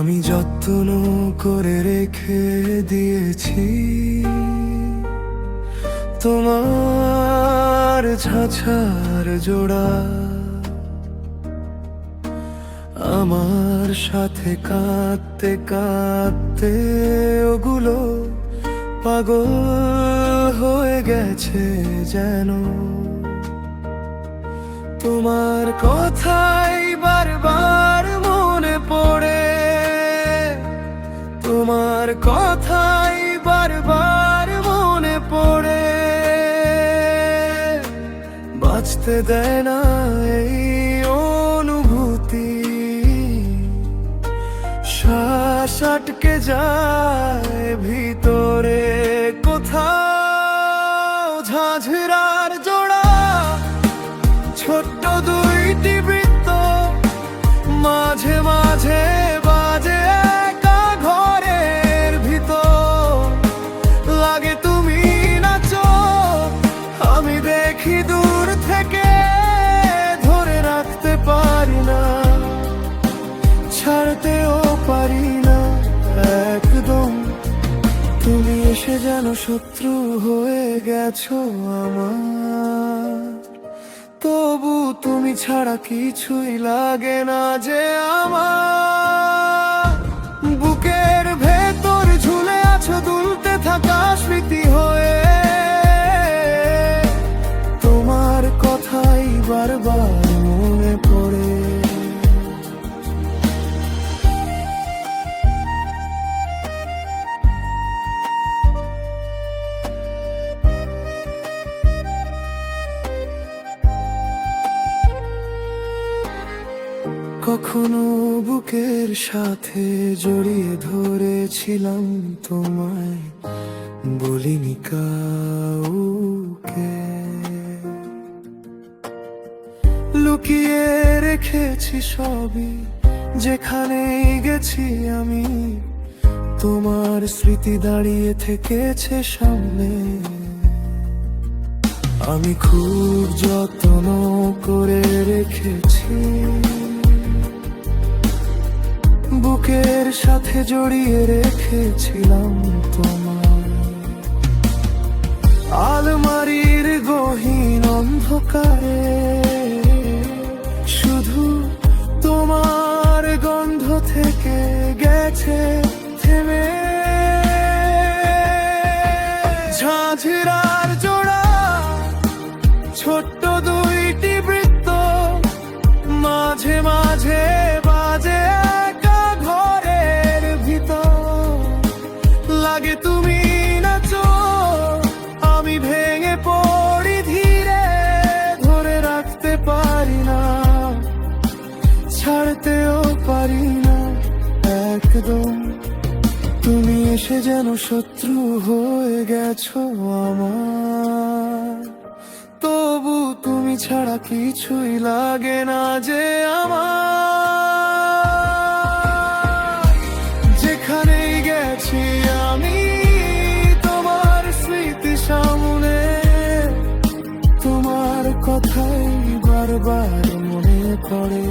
আমি যত্ন করে রেখে দিয়েছি তোমার ঝাঁঝার জোড়া। আমার সাথে কাঁদতে কাঁদতে ওগুলো পাগল হয়ে গেছে যেন। তোমার কথাই বারবার মনে পড়ে, তোমার কথাই বারবার মনে পড়ে। বাঁচতে দেয় না এই অনুভূতি, শ্বাস আটকে যায় ভিতরে কোথাও। ঝাঁঝরার জোড়া, ছোট্ট দুইটি বৃত্ত, মাঝে মাঝে বাজে একা ঘরের ভিতর। লাগে তুমি নাচো, আমি দেখি দূর থেকে, ধরে রাখতে পারি না, ছাড়তেও পারি না একদম। তুমি এসে যেন শত্রু হয়ে গেছো আমার, তবু তুমি ছাড়া কিছুই লাগে না যে আমার। বুকের ভেতর ঝুলে আছো দুলতে থাকা স্মৃতি হয়ে, তোমার কথাই বারবার মনে পড়ে। কখনো বুকের সাথে জড়িয়ে ধরেছিলাম তোমায়, বলিনি কাউকে। লুকিয়ে রেখেছি সবই, যেখানেই গেছি আমি, তোমার স্মৃতি দাঁড়িয়ে থেকেছে সামনে। আমি খুব যত্ন করে রেখেছি, বুকের সাথে জড়িয়ে রেখেছিলাম তোমার। আলমারির গহীন অন্ধকারে শুধু তোমার গন্ধ থেকে গেছে থেমে। ঝাঁঝরার জোড়া, ছোট্ট দুইটি বৃত্ত, মাঝে মাঝে বাজে একা ঘরের ভিতর। লাগে তুমি নাচো, আমি ভেঙে পড়ি ধীরে, ধরে রাখতে পারি না, ছাড়তেও পারি না একদম। তুমি এসে যেন শত্রু হয়ে গেছো আমার, তবু তুমি ছাড়া কিছুই লাগে না যে আমার। যেখানেই গেছি আমি, তোমার স্মৃতি সামনে, তোমার কথাই বারবার মনে পড়ে।